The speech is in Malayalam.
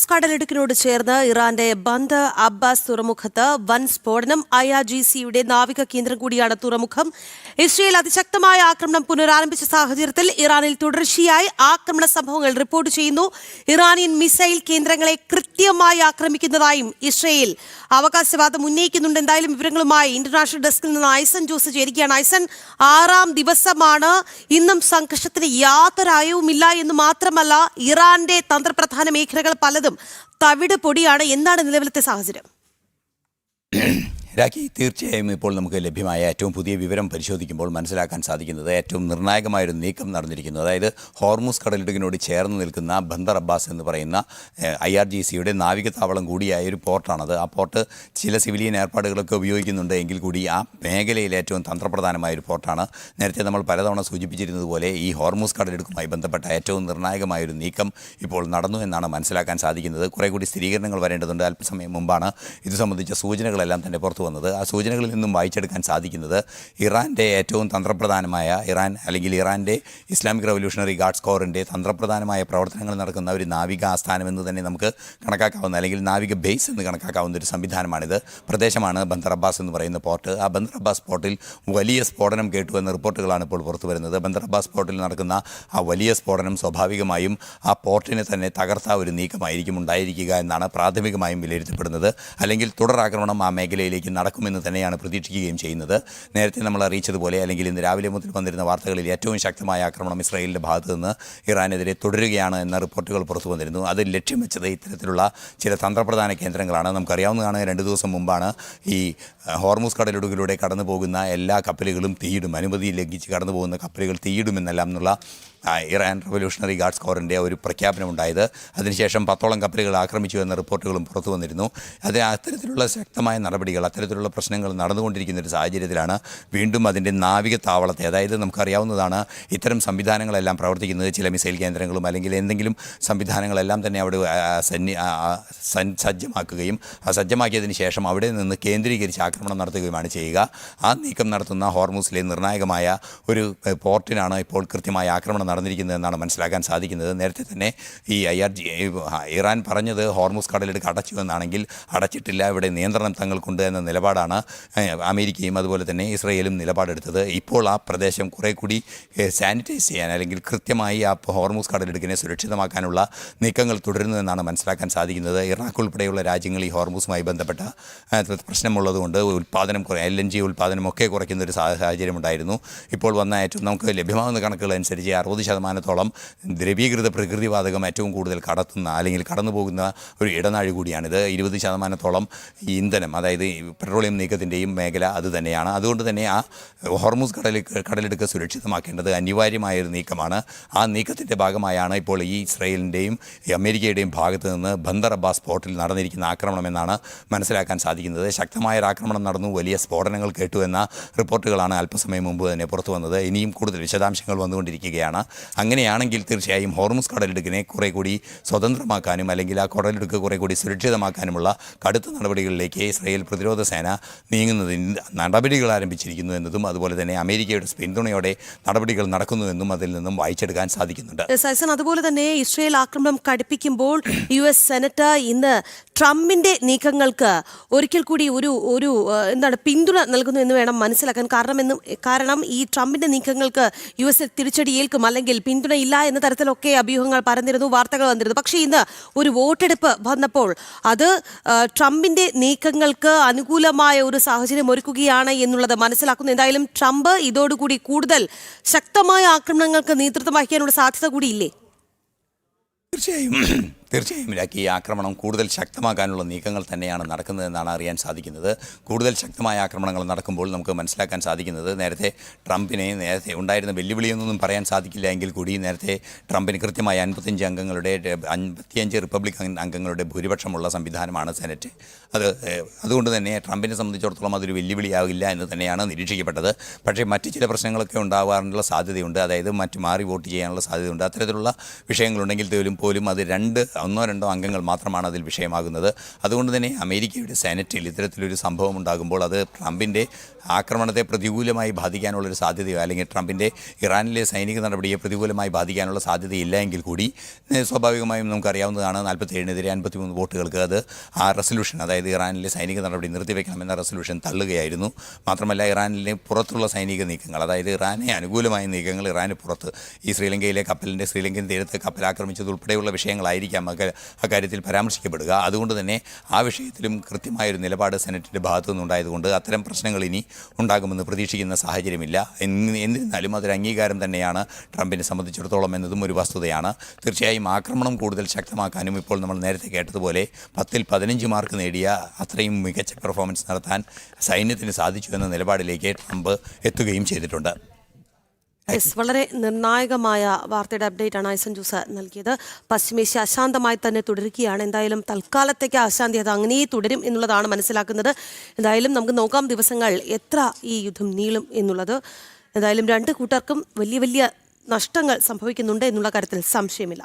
ഹോർമുസ് കടലിടുക്കിനോട് ചേർന്ന് ഇറാന്റെ ബന്ദർ അബ്ബാസ് തുറമുഖത്ത് വൻ സ്ഫോടനം. IRGCയുടെ നാവിക കേന്ദ്രം കൂടിയാണ് തുറമുഖം. ഇസ്രയേൽ അതിശക്തമായ ആക്രമണം പുനരാരംഭിച്ച സാഹചര്യത്തിൽ ഇറാനിൽ തുടർച്ചയായി ആക്രമണ സംഭവങ്ങൾ റിപ്പോർട്ട് ചെയ്യുന്നു. ഇറാനിയൻ മിസൈൽ കേന്ദ്രങ്ങളെ കൃത്യമായി ആക്രമിക്കുന്നതായും ഇസ്രയേൽ അവകാശവാദം ഉന്നയിക്കുന്നുണ്ട്. എന്തായാലും വിവരങ്ങളുമായി ഇന്റർനാഷണൽ ഡെസ്കിൽ നിന്ന് ഐസൻ ജോസ് ചേരുകയാണ്. ഐസൻ, 6ാം ദിവസമാണ്. ഇന്നും സംഘർഷത്തിന് യാതൊരു അയവുമില്ല എന്ന് മാത്രമല്ല, ഇറാന്റെ തന്ത്രപ്രധാന മേഖലകൾ പലതും തവിട് പൊടിയാണ്. എന്താണ് നിലവിലത്തെ സാഹചര്യം? രാഖി, തീർച്ചയായും ഇപ്പോൾ നമുക്ക് ലഭ്യമായ ഏറ്റവും പുതിയ വിവരം പരിശോധിക്കുമ്പോൾ മനസ്സിലാക്കാൻ സാധിക്കുന്നത് ഏറ്റവും നിർണായകമായൊരു നീക്കം നടന്നിരിക്കുന്നു. അതായത് ഹോർമുസ് കടലിടുക്കിനോട് ചേർന്ന് നിൽക്കുന്ന ബന്ദർ അബ്ബാസ് എന്ന് പറയുന്ന IRGCയുടെ നാവികത്താവളം കൂടിയായ ഒരു പോർട്ടാണത്. ആ പോർട്ട് ചില സിവിലിയൻ ഏർപ്പാടുകളൊക്കെ ഉപയോഗിക്കുന്നുണ്ട് എങ്കിൽ കൂടി ആ മേഖലയിലെ ഏറ്റവും തന്ത്രപ്രധാനമായൊരു പോർട്ടാണ്. നേരത്തെ നമ്മൾ പലതവണ സൂചിപ്പിച്ചിരുന്നതുപോലെ ഈ ഹോർമുസ് കടലിടുക്കുമായി ബന്ധപ്പെട്ട ഏറ്റവും നിർണായകമായൊരു നീക്കം ഇപ്പോൾ നടന്നു എന്നാണ് മനസ്സിലാക്കാൻ സാധിക്കുന്നത്. കുറേ കൂടി സ്ഥിരീകരണങ്ങൾ വരേണ്ടതുണ്ട്. അല്പസമയം മുമ്പാണ് ഇത് സംബന്ധിച്ച സൂചനകളെല്ലാം തന്നെ പുറത്തു വന്നത്. ആ സൂചനകളിൽ നിന്നും വായിച്ചെടുക്കാൻ സാധിക്കുന്നത് ഇറാൻ്റെ ഏറ്റവും തന്ത്രപ്രധാനമായ ഇറാൻ്റെ ഇസ്ലാമിക് റവല്യൂഷണറി ഗാർഡ്സ് കോറിൻ്റെ തന്ത്രപ്രധാനമായ പ്രവർത്തനങ്ങൾ നടക്കുന്ന ഒരു നാവിക ആസ്ഥാനം എന്ന് തന്നെ നമുക്ക് കണക്കാക്കാവുന്ന, അല്ലെങ്കിൽ നാവിക ബേസ് എന്ന് കണക്കാക്കാവുന്ന ഒരു സംവിധാനമാണിത്. പ്രദേശമാണ് ബന്ദർ അബ്ബാസ് എന്ന് പറയുന്ന പോർട്ട്. ആ ബന്ദർ അബ്ബാസ് പോർട്ടിൽ വലിയ സ്ഫോടനം കേട്ടു എന്ന റിപ്പോർട്ടുകളാണ് ഇപ്പോൾ പുറത്തു വരുന്നത്. ബന്ദർ അബ്ബാസ് പോർട്ടിൽ നടക്കുന്ന ആ വലിയ സ്ഫോടനം സ്വാഭാവികമായും ആ പോർട്ടിനെ തന്നെ തകർത്ത ഒരു നീക്കമായിരിക്കും ഉണ്ടായിരിക്കുക എന്നാണ് പ്രാഥമികമായും വിലയിരുത്തപ്പെടുന്നത്. അല്ലെങ്കിൽ തുടരാക്രമണം ആ മേഖലയിലേക്ക് നടക്കുമെന്ന് തന്നെയാണ് പ്രതീക്ഷിക്കുകയും ചെയ്യുന്നത്. നേരത്തെ നമ്മൾ അറിയിച്ചതുപോലെ, അല്ലെങ്കിൽ ഇന്ന് രാവിലെ മുതൽ വന്നിരുന്ന വാർത്തകളിൽ ഏറ്റവും ശക്തമായ ആക്രമണം ഇസ്രായേലിൻ്റെ ഭാഗത്തു നിന്ന് ഇറാനെതിരെ തുടരുകയാണ് എന്ന റിപ്പോർട്ടുകൾ പുറത്തു വന്നിരുന്നു. അത് ലക്ഷ്യം വെച്ചത് ഇത്തരത്തിലുള്ള ചില തന്ത്രപ്രധാന കേന്ദ്രങ്ങളാണ്. നമുക്കറിയാവുന്നതാണ്, 2 ദിവസം മുമ്പാണ് ഈ ഹോർമുസ് കടലിടുക്കിലൂടെ കടന്നു പോകുന്ന എല്ലാ കപ്പലുകളും തീയിടും, അനുമതി ലംഘിച്ച് കടന്നു പോകുന്ന കപ്പലുകൾ തീയിടുമെന്നെല്ലാം എന്നുള്ള ഇറാൻ റവല്യൂഷണറി ഗാർഡ്സ് കോറിൻ്റെ ഒരു പ്രഖ്യാപനമുണ്ടായത്. അതിനുശേഷം 10ഓളം കപ്പലുകൾ ആക്രമിച്ചു എന്ന റിപ്പോർട്ടുകളും പുറത്തു വന്നിരുന്നു. അത്തരത്തിലുള്ള ശക്തമായ നടപടികൾ, അത്തരത്തിലുള്ള പ്രശ്നങ്ങൾ നടന്നുകൊണ്ടിരിക്കുന്ന ഒരു സാഹചര്യത്തിലാണ് വീണ്ടും അതിൻ്റെ നാവിക താവളത്തെ, അതായത് നമുക്കറിയാവുന്നതാണ് ഇത്തരം സംവിധാനങ്ങളെല്ലാം പ്രവർത്തിക്കുന്നത് ചില മിസൈൽ കേന്ദ്രങ്ങളും അല്ലെങ്കിൽ എന്തെങ്കിലും സംവിധാനങ്ങളെല്ലാം തന്നെ അവിടെ സജ്ജമാക്കുകയും സജ്ജമാക്കിയതിന് ശേഷം അവിടെ നിന്ന് കേന്ദ്രീകരിച്ച് ആക്രമണം നടത്തുകയുമാണ് ചെയ്യുക. ആ നീക്കം നടത്തുന്ന ഹോർമുസിലെ നിർണായകമായ ഒരു പോർട്ടിനാണ് ഇപ്പോൾ കൃത്യമായ ആക്രമണം നടന്നിരിക്കുന്നതെന്നാണ് മനസ്സിലാക്കാൻ സാധിക്കുന്നത്. നേരത്തെ തന്നെ ഈ ഇറാൻ പറഞ്ഞത് ഹോർമുസ് കടലിടുക്ക് അടച്ചു എന്നാണെങ്കിൽ അടച്ചിട്ടില്ല, ഇവിടെ നിയന്ത്രണം തങ്ങൾക്കുണ്ട് എന്ന നിലപാടാണ് അമേരിക്കയും അതുപോലെ തന്നെ ഇസ്രയേലും നിലപാടെടുത്തത്. ഇപ്പോൾ ആ പ്രദേശം കുറേ കൂടി സാനിറ്റൈസ് ചെയ്യാൻ, അല്ലെങ്കിൽ കൃത്യമായി ആ ഹോർമുസ് കടലിടുക്കിനെ സുരക്ഷിതമാക്കാനുള്ള നീക്കങ്ങൾ തുടരുന്നതെന്നാണ് മനസ്സിലാക്കാൻ സാധിക്കുന്നത്. ഇറാഖ് ഉൾപ്പെടെയുള്ള രാജ്യങ്ങൾ ഈ ഹോർമുസുമായി ബന്ധപ്പെട്ട പ്രശ്നമുള്ളതുകൊണ്ട് ഉൽപ്പാദനം LNG ഉൽപ്പാദനമൊക്കെ കുറയ്ക്കുന്നൊരു സാഹചര്യമുണ്ടായിരുന്നു. ഇപ്പോൾ വന്ന ഏറ്റവും നമുക്ക് ലഭ്യമാകുന്ന കണക്കുകൾ അനുസരിച്ച് 60% ദ്രവീകൃത പ്രകൃതിവാതകം ഏറ്റവും കൂടുതൽ കടത്തുന്ന അല്ലെങ്കിൽ കടന്നു പോകുന്ന ഒരു ഇടനാഴി കൂടിയാണിത്. 20% ഈ ഇന്ധനം, അതായത് പെട്രോളിയം നീക്കത്തിൻ്റെയും മേഖല അത് തന്നെയാണ്. അതുകൊണ്ട് തന്നെ ആ ഹോർമുസ് കടലിടുക്ക് സുരക്ഷിതമാക്കേണ്ടത് അനിവാര്യമായൊരു നീക്കമാണ്. ആ നീക്കത്തിൻ്റെ ഭാഗമായാണ് ഇപ്പോൾ ഈ ഇസ്രായേലിൻ്റെയും അമേരിക്കയുടെയും ഭാഗത്തു നിന്ന് ബന്ദർ അബ്ബാസ് പോർട്ടിൽ നടന്നിരിക്കുന്ന ആക്രമണമെന്നാണ് മനസ്സിലാക്കാൻ സാധിക്കുന്നത്. ശക്തമായൊരു ആക്രമണം നടന്നു, വലിയ സ്ഫോടനങ്ങൾ കേട്ടു എന്ന റിപ്പോർട്ടുകളാണ് അല്പസമയം മുമ്പ് തന്നെ പുറത്തു വന്നത്. ഇനിയും കൂടുതൽ വിശദാംശങ്ങൾ വന്നുകൊണ്ടിരിക്കുകയാണ്. അങ്ങനെയാണെങ്കിൽ തീർച്ചയായും ഹോർമുസ് കടലിടുക്കിനെ കുറേ കൂടി സ്വതന്ത്രമാക്കാനും അല്ലെങ്കിൽ ആ കടലിടുക്ക് കുറേ കൂടി സുരക്ഷിതമാക്കാനുമുള്ള കടുത്ത നടപടികളിലേക്ക് ഇസ്രായേൽ പ്രതിരോധ സേന നീങ്ങുന്നതിന് നടപടികൾ ആരംഭിച്ചിരിക്കുന്നു എന്നതും അതുപോലെ തന്നെ അമേരിക്കയുടെ പിന്തുണയോടെ നടപടികൾ നടക്കുന്നുവെന്നും അതിൽ നിന്നും വായിച്ചെടുക്കാൻ സാധിക്കുന്നുണ്ട്. അതുപോലെ തന്നെ ഇസ്രായേൽ ആക്രമണം കടുപ്പിക്കുമ്പോൾ US സെനറ്റ് ഇന്ന് ട്രംപിന്റെ നീക്കങ്ങൾക്ക് ഒരിക്കൽ കൂടി ഒരു പിന്തുണ നൽകുന്നു എന്ന് വേണം മനസ്സിലാക്കാൻ. കാരണം ഈ ട്രംപിന്റെ നീക്കങ്ങൾക്ക് US തിരിച്ചടി ഏൽക്കും അല്ലെങ്കിൽ പിന്തുണയില്ല എന്ന തരത്തിലൊക്കെ അഭ്യൂഹങ്ങൾ പരന്നിരുന്നു, വാർത്തകൾ വന്നിരുന്നു. പക്ഷേ ഇന്ന് ഒരു വോട്ടെടുപ്പ് വന്നപ്പോൾ അത് ട്രംപിന്റെ നീക്കങ്ങൾക്ക് അനുകൂലമായ ഒരു സാഹചര്യം ഒരുക്കുകയാണ് എന്നുള്ളത് മനസ്സിലാക്കുന്നു. എന്തായാലും ട്രംപ് ഇതോടുകൂടി കൂടുതൽ ശക്തമായ ആക്രമണങ്ങൾക്ക് നേതൃത്വം വഹിക്കാനുള്ള സാധ്യത കൂടിയില്ലേ? തീർച്ചയായും ഈ ആക്രമണം കൂടുതൽ ശക്തമാക്കാനുള്ള നീക്കങ്ങൾ തന്നെയാണ് നടക്കുന്നതെന്നാണ് അറിയാൻ സാധിക്കുന്നത്. കൂടുതൽ ശക്തമായ ആക്രമണങ്ങൾ നടക്കുമ്പോൾ നമുക്ക് മനസ്സിലാക്കാൻ സാധിക്കുന്നത്, നേരത്തെ ഉണ്ടായിരുന്ന വെല്ലുവിളിയൊന്നും പറയാൻ സാധിക്കില്ല എങ്കിൽ കൂടി നേരത്തെ ട്രംപിന് കൃത്യമായ 55 റിപ്പബ്ലിക്കൻ അംഗങ്ങളുടെ ഭൂരിപക്ഷമുള്ള സംവിധാനമാണ് സെനറ്റ്. അതുകൊണ്ട് തന്നെ ട്രംപിനെ സംബന്ധിച്ചിടത്തോളം അതൊരു വെല്ലുവിളിയാകില്ല എന്ന് തന്നെയാണ് നിരീക്ഷിക്കപ്പെട്ടത്. പക്ഷേ മറ്റ് ചില പ്രശ്നങ്ങളൊക്കെ ഉണ്ടാകാനുള്ള സാധ്യതയുണ്ട്, അതായത് മാറി വോട്ട് ചെയ്യാനുള്ള സാധ്യതയുണ്ട്. അത്തരത്തിലുള്ള വിഷയങ്ങളുണ്ടെങ്കിൽ പോലും അത് 2 ഒന്നോ രണ്ടോ അംഗങ്ങൾ മാത്രമാണ് അതിൽ വിഷയമാകുന്നത്. അതുകൊണ്ട് തന്നെ അമേരിക്കയുടെ സെനറ്റിൽ ഇത്തരത്തിലൊരു സംഭവം ഉണ്ടാകുമ്പോൾ അത് ട്രംപിൻ്റെ ആക്രമണത്തെ പ്രതികൂലമായി ബാധിക്കാനുള്ളൊരു സാധ്യതയോ അല്ലെങ്കിൽ ട്രംപിൻ്റെ ഇറാനിലെ സൈനിക നടപടിയെ പ്രതികൂലമായി ബാധിക്കാനുള്ള സാധ്യതയില്ല എങ്കിൽ കൂടി സ്വാഭാവികമായും നമുക്കറിയാവുന്നതാണ് 47-നെതിരെ 53 വോട്ടുകൾക്ക് അത് ആ റെസൊല്യൂഷൻ, അതായത് ഇറാനിലെ സൈനിക നടപടി നിർത്തിവെക്കണമെന്ന റെസൊല്യൂഷൻ തള്ളുകയായിരുന്നു. മാത്രമല്ല ഇറാനിലെ പുറത്തുള്ള സൈനിക നീക്കങ്ങൾ, അതായത് ഇറാനെ അനുകൂലമായ നീക്കങ്ങൾ ഇറാന് പുറത്ത് ഈ ശ്രീലങ്കയിലെ ശ്രീലങ്കൻ തീരത്ത് കപ്പൽ ആക്രമിച്ചതുൾപ്പെടെയുള്ള വിഷയങ്ങളായിരിക്കാം അക്കാര്യത്തിൽ പരാമർശിക്കപ്പെടുക. അതുകൊണ്ട് തന്നെ ആ വിഷയത്തിലും കൃത്യമായൊരു നിലപാട് സെനറ്റിൻ്റെ ഭാഗത്തു നിന്നുണ്ടായതുകൊണ്ട് അത്തരം പ്രശ്നങ്ങൾ ഇനി ഉണ്ടാകുമെന്ന് പ്രതീക്ഷിക്കുന്ന സാഹചര്യമില്ല. എന്നിരുന്നാലും അതൊരു അംഗീകാരം തന്നെയാണ് ട്രംപിനെ സംബന്ധിച്ചിടത്തോളം എന്നതും ഒരു വസ്തുതയാണ്. തീർച്ചയായും ആക്രമണം കൂടുതൽ ശക്തമാക്കാനും ഇപ്പോൾ നമ്മൾ നേരത്തെ കേട്ടതുപോലെ 10ൽ 15 മാർക്ക് നേടിയ അത്രയും മികച്ച പെർഫോമൻസ് നടത്താൻ സൈന്യത്തിന് സാധിച്ചു എന്ന നിലപാടിലേക്ക് ട്രംപ് എത്തുകയും ചെയ്തിട്ടുണ്ട്. വളരെ നിർണായകമായ വാർത്തയുടെ അപ്ഡേറ്റ് ആണ് ഐസൻ ജൂസ് നൽകിയത്. പശ്ചിമേഷ്യ അശാന്തമായി തന്നെ തുടരുകയാണ്. എന്തായാലും തൽക്കാലത്തേക്ക് അശാന്തി അത് അങ്ങനെ തുടരും എന്നുള്ളതാണ് മനസ്സിലാക്കുന്നത്. എന്തായാലും നമുക്ക് നോക്കാം ദിവസങ്ങൾ എത്ര ഈ യുദ്ധം നീളും എന്നുള്ളത്. എന്തായാലും രണ്ട് കൂട്ടർക്കും വലിയ വലിയ നഷ്ടങ്ങൾ സംഭവിക്കുന്നുണ്ട് എന്നുള്ള കാര്യത്തിൽ സംശയമില്ല.